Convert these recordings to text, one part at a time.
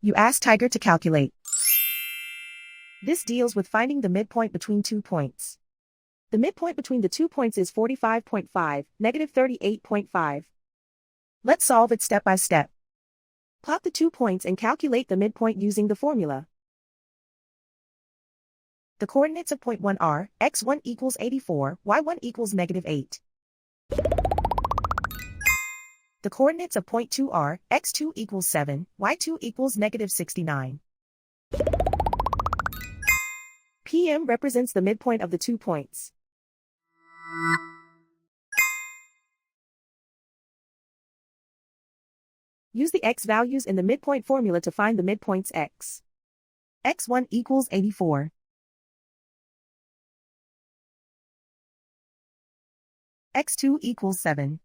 You ask Tiger to calculate. This deals with finding the midpoint between 2 points. The midpoint between the 2 points is 45.5, negative 38.5. Let's solve it step by step. Plot the 2 points and calculate the midpoint using the formula. The coordinates of point 1 are, x1 equals 84, y1 equals negative 8. The coordinates of point 2 are, x2 equals 7, y2 equals negative 69. PM represents the midpoint of the 2 points. Use the x values in the midpoint formula to find the midpoints x. x1 equals 84. x2 equals 7.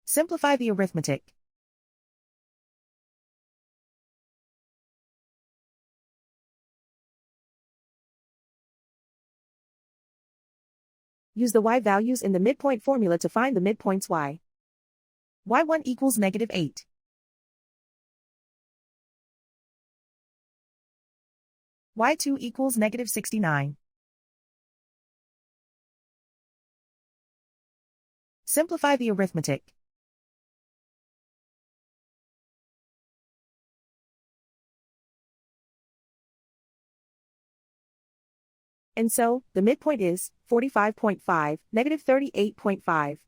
Simplify the arithmetic. Use the y values in the midpoint formula to find the midpoints y. y1 equals negative 8. y2 equals negative 69. Simplify the arithmetic. And so, the midpoint is 45.5, negative 38.5.